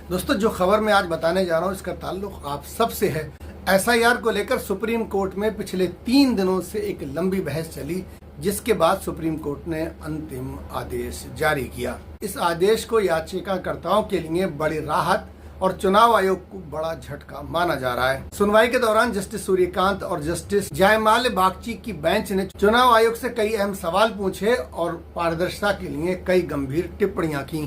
दोस्तों, जो खबर मैं आज बताने जा रहा हूँ इसका ताल्लुक आप सबसे है। एसआईआर को लेकर सुप्रीम कोर्ट में पिछले 3 दिनों से एक लंबी बहस चली, जिसके बाद सुप्रीम कोर्ट ने अंतिम आदेश जारी किया। इस आदेश को याचिकाकर्ताओं के लिए बड़ी राहत और चुनाव आयोग को बड़ा झटका माना जा रहा है। सुनवाई के दौरान जस्टिस सूर्यकांत और जस्टिस जयमाल बागची की बेंच ने चुनाव आयोग से कई अहम सवाल पूछे और पारदर्शिता के लिए कई गंभीर टिप्पणियां की।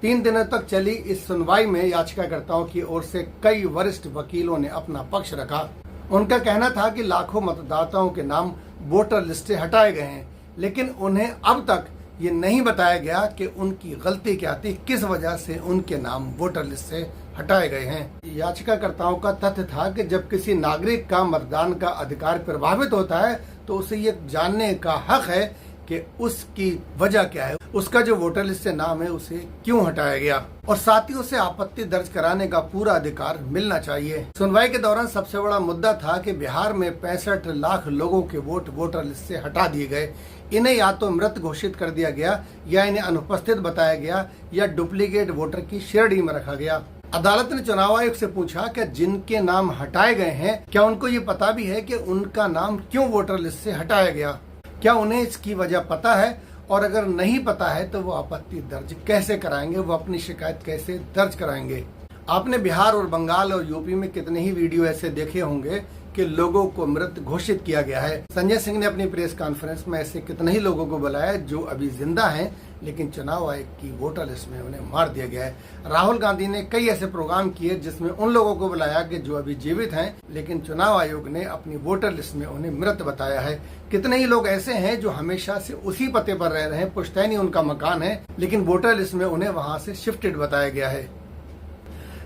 3 दिनों तक चली इस सुनवाई में याचिकाकर्ताओं की ओर से कई वरिष्ठ वकीलों ने अपना पक्ष रखा। उनका कहना था कि लाखों मतदाताओं के नाम वोटर लिस्ट से हटाए गए हैं, लेकिन उन्हें अब तक ये नहीं बताया गया कि उनकी गलती क्या थी, किस वजह से उनके नाम वोटर लिस्ट से हटाए गए हैं। याचिकाकर्ताओं का तथ्य था कि जब किसी नागरिक का मतदान का अधिकार प्रभावित होता है तो उसे ये जानने का हक है कि उसकी वजह क्या है, उसका जो वोटर लिस्ट से नाम है उसे क्यों हटाया गया, और साथ ही उसे आपत्ति दर्ज कराने का पूरा अधिकार मिलना चाहिए। सुनवाई के दौरान सबसे बड़ा मुद्दा था कि बिहार में 65 लाख लोगों के वोट वोटर लिस्ट से हटा दिए गए। इन्हें या तो मृत घोषित कर दिया गया, या इन्हें अनुपस्थित बताया गया, या डुप्लीकेट वोटर की श्रेणी में रखा गया। अदालत ने चुनाव आयोग से पूछा कि जिनके नाम हटाए गए हैं, क्या उनको ये पता भी है कि उनका नाम क्यों वोटर लिस्ट से हटाया गया? क्या उन्हें इसकी वजह पता है? और अगर नहीं पता है तो वो आपत्ति दर्ज कैसे कराएंगे, वो अपनी शिकायत कैसे दर्ज कराएंगे? आपने बिहार और बंगाल और यूपी में कितने ही वीडियो ऐसे देखे होंगे कि लोगों को मृत घोषित किया गया है। संजय सिंह ने अपनी प्रेस कॉन्फ्रेंस में ऐसे कितने ही लोगों को बुलाया जो अभी जिंदा हैं, लेकिन चुनाव आयोग की वोटर लिस्ट में उन्हें मार दिया गया है। राहुल गांधी ने कई ऐसे प्रोग्राम किए जिसमें उन लोगों को बुलाया कि जो अभी जीवित हैं, लेकिन चुनाव आयोग ने अपनी वोटर लिस्ट में उन्हें मृत बताया है। कितने ही लोग ऐसे हैं जो हमेशा से उसी पते पर रह रहे हैं, पुश्तैनी उनका मकान है, लेकिन वोटर लिस्ट में उन्हें वहां से शिफ्टेड बताया गया है।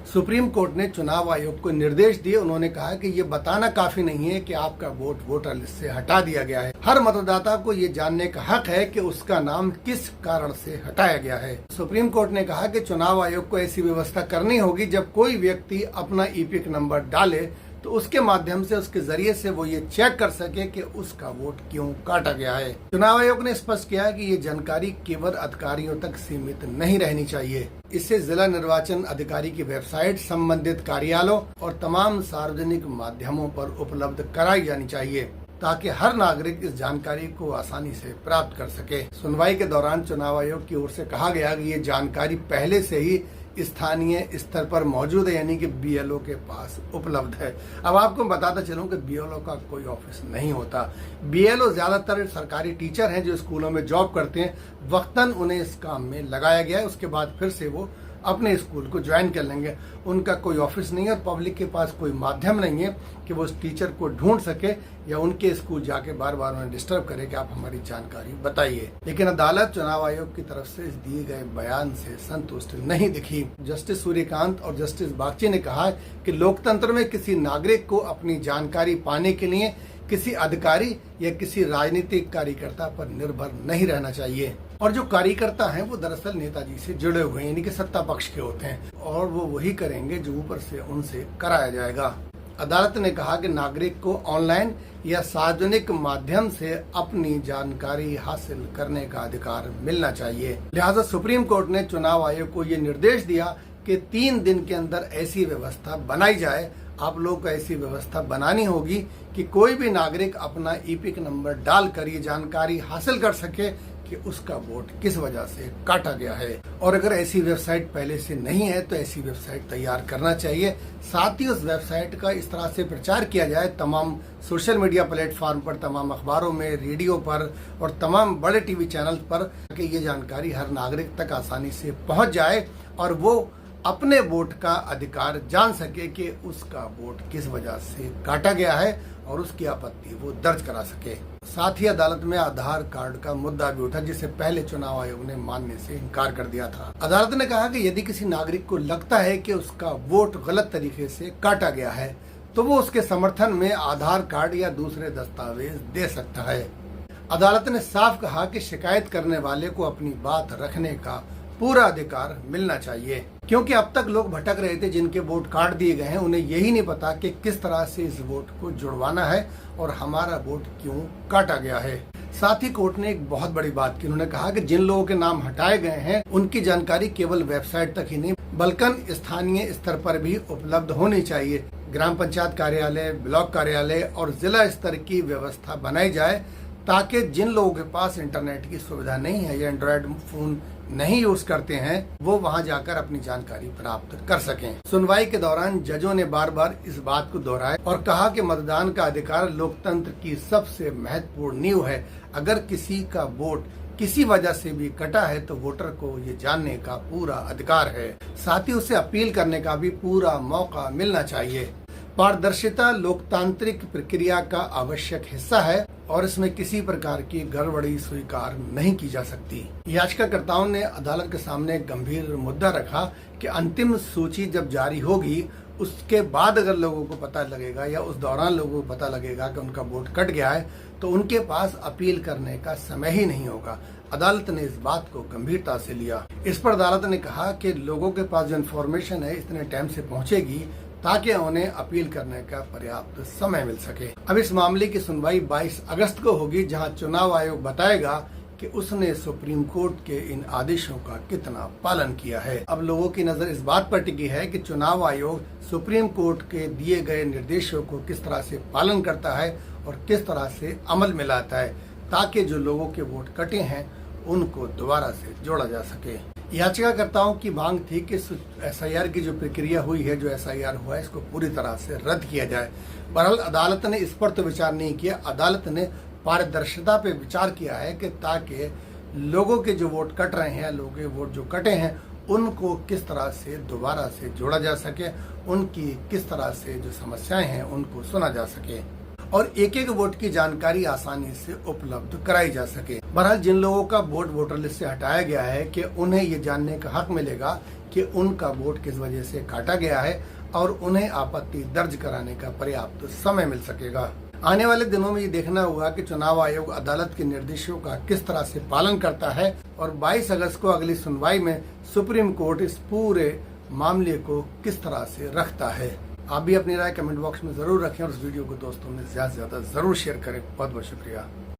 सुप्रीम कोर्ट ने चुनाव आयोग को निर्देश दिए। उन्होंने कहा कि ये बताना काफी नहीं है कि आपका वोट वोटर लिस्ट से हटा दिया गया है। हर मतदाता को ये जानने का हक है कि उसका नाम किस कारण से हटाया गया है। सुप्रीम कोर्ट ने कहा कि चुनाव आयोग को ऐसी व्यवस्था करनी होगी, जब कोई व्यक्ति अपना ईपिक नंबर डाले तो उसके माध्यम से, उसके जरिए से वो ये चेक कर सके कि उसका वोट क्यों काटा गया है। चुनाव आयोग ने स्पष्ट किया कि ये जानकारी केवल अधिकारियों तक सीमित नहीं रहनी चाहिए। इससे जिला निर्वाचन अधिकारी की वेबसाइट, संबंधित कार्यालयों और तमाम सार्वजनिक माध्यमों पर उपलब्ध कराई जानी चाहिए, ताकि हर नागरिक इस जानकारी को आसानी से प्राप्त कर सके। सुनवाई के दौरान चुनाव आयोग की ओर से कहा गया कि ये जानकारी पहले से ही स्थानीय स्तर पर मौजूद है, यानी कि बीएलओ के पास उपलब्ध है। अब आपको बताता चलूं कि बीएलओ का कोई ऑफिस नहीं होता। बीएलओ ज्यादातर सरकारी टीचर हैं जो स्कूलों में जॉब करते हैं। वक्तन उन्हें इस काम में लगाया गया है, उसके बाद फिर से वो अपने स्कूल को ज्वाइन कर लेंगे। उनका कोई ऑफिस नहीं है और पब्लिक के पास कोई माध्यम नहीं है कि वो उस टीचर को ढूंढ सके या उनके स्कूल जाके बार बार उन्हें डिस्टर्ब करे कि आप हमारी जानकारी बताइए। लेकिन अदालत चुनाव आयोग की तरफ से दिए गए बयान से संतुष्ट नहीं दिखी। जस्टिस सूर्यकांत और जस्टिस बागची ने कहा कि लोकतंत्र में किसी नागरिक को अपनी जानकारी पाने के लिए किसी अधिकारी या किसी राजनीतिक कार्यकर्ता पर निर्भर नहीं रहना चाहिए। और जो कार्यकर्ता हैं वो दरअसल नेताजी से जुड़े हुए हैं, यानी कि सत्ता पक्ष के होते हैं, और वो वही करेंगे जो ऊपर से उनसे कराया जाएगा। अदालत ने कहा कि नागरिक को ऑनलाइन या सार्वजनिक माध्यम से अपनी जानकारी हासिल करने का अधिकार मिलना चाहिए। लिहाजा सुप्रीम कोर्ट ने चुनाव आयोग को ये निर्देश दिया कि 3 दिन के अंदर ऐसी व्यवस्था बनाई जाए। आप लोग को ऐसी व्यवस्था बनानी होगी कि कोई भी नागरिक अपना ईपिक नंबर डालकर ये जानकारी हासिल कर सके कि उसका वोट किस वजह से काटा गया है। और अगर ऐसी वेबसाइट पहले से नहीं है तो ऐसी वेबसाइट तैयार करना चाहिए। साथ ही उस वेबसाइट का इस तरह से प्रचार किया जाए तमाम सोशल मीडिया प्लेटफॉर्म पर, तमाम अखबारों में, रेडियो पर और तमाम बड़े टीवी चैनल पर, कि ये जानकारी हर नागरिक तक आसानी से पहुंच जाए और वो अपने वोट का अधिकार जान सके कि उसका वोट किस वजह से काटा गया है और उसकी आपत्ति वो दर्ज करा सके। साथ ही अदालत में आधार कार्ड का मुद्दा भी उठा, जिसे पहले चुनाव आयोग ने मानने से इनकार कर दिया था। अदालत ने कहा कि यदि किसी नागरिक को लगता है कि उसका वोट गलत तरीके से काटा गया है तो वो उसके समर्थन में आधार कार्ड या दूसरे दस्तावेज दे सकता है। अदालत ने साफ कहा कि शिकायत करने वाले को अपनी बात रखने का पूरा अधिकार मिलना चाहिए, क्योंकि अब तक लोग भटक रहे थे जिनके वोट काट दिए गए हैं, उन्हें यही नहीं पता कि किस तरह से इस वोट को जुड़वाना है और हमारा वोट क्यों काटा गया है। साथ ही कोर्ट ने एक बहुत बड़ी बात की। उन्होंने कहा कि जिन लोगों के नाम हटाए गए हैं उनकी जानकारी केवल वेबसाइट तक ही नहीं बल्कि स्थानीय स्तर पर भी उपलब्ध होनी चाहिए। ग्राम पंचायत कार्यालय, ब्लॉक कार्यालय और जिला स्तर की व्यवस्था बनाई जाए ताकि जिन लोगों के पास इंटरनेट की सुविधा नहीं है या एंड्रॉयड फोन नहीं यूज करते हैं वो वहां जाकर अपनी जानकारी प्राप्त कर सकें। सुनवाई के दौरान जजों ने बार बार इस बात को दोहराया और कहा कि मतदान का अधिकार लोकतंत्र की सबसे महत्वपूर्ण नींव है। अगर किसी का वोट किसी वजह से भी कटा है तो वोटर को ये जानने का पूरा अधिकार है। साथ ही उसे अपील करने का भी पूरा मौका मिलना चाहिए। पारदर्शिता लोकतांत्रिक प्रक्रिया का आवश्यक हिस्सा है और इसमें किसी प्रकार की गड़बड़ी स्वीकार नहीं की जा सकती। याचिकाकर्ताओं ने अदालत के सामने एक गंभीर मुद्दा रखा कि अंतिम सूची जब जारी होगी उसके बाद अगर लोगों को पता लगेगा या उस दौरान लोगों को पता लगेगा कि उनका वोट कट गया है तो उनके पास अपील करने का समय ही नहीं होगा। अदालत ने इस बात को गंभीरता से लिया। इस पर अदालत ने कहा कि लोगों के पास जो इन्फॉर्मेशन है इतने टाइम से पहुंचेगी ताकि उन्हें अपील करने का पर्याप्त समय मिल सके। अब इस मामले की सुनवाई 22 अगस्त को होगी, जहां चुनाव आयोग बताएगा कि उसने सुप्रीम कोर्ट के इन आदेशों का कितना पालन किया है। अब लोगों की नजर इस बात पर टिकी है कि चुनाव आयोग सुप्रीम कोर्ट के दिए गए निर्देशों को किस तरह से पालन करता है और किस तरह से अमल में लाता है ताकि जो लोगों के वोट कटे हैं उनको दोबारा से जोड़ा जा सके। याचिकाकर्ताओं की मांग थी कि एसआईआर की जो प्रक्रिया हुई है, जो एसआईआर हुआ है, इसको पूरी तरह से रद्द किया जाए। बहरहाल अदालत ने इस पर तो विचार नहीं किया। अदालत ने पारदर्शिता पे विचार किया है कि ताकि लोगों के जो वोट कट रहे हैं, लोगों के वोट जो कटे हैं, उनको किस तरह से दोबारा से जोड़ा जा सके, उनकी किस तरह से जो समस्याएं हैं उनको सुना जा सके और एक एक वोट की जानकारी आसानी से उपलब्ध कराई जा सके। बहरहाल जिन लोगों का वोट वोटर लिस्ट से हटाया गया है कि उन्हें ये जानने का हक मिलेगा कि उनका वोट किस वजह से काटा गया है और उन्हें आपत्ति दर्ज कराने का पर्याप्त समय मिल सकेगा। आने वाले दिनों में ये देखना होगा कि चुनाव आयोग अदालत के निर्देशों का किस तरह से पालन करता है और 22 अगस्त को अगली सुनवाई में सुप्रीम कोर्ट इस पूरे मामले को किस तरह से रखता है। आप भी अपनी राय कमेंट बॉक्स में जरूर रखें और इस वीडियो को दोस्तों में ज्यादा से ज्यादा जरूर शेयर करें। बहुत बहुत शुक्रिया।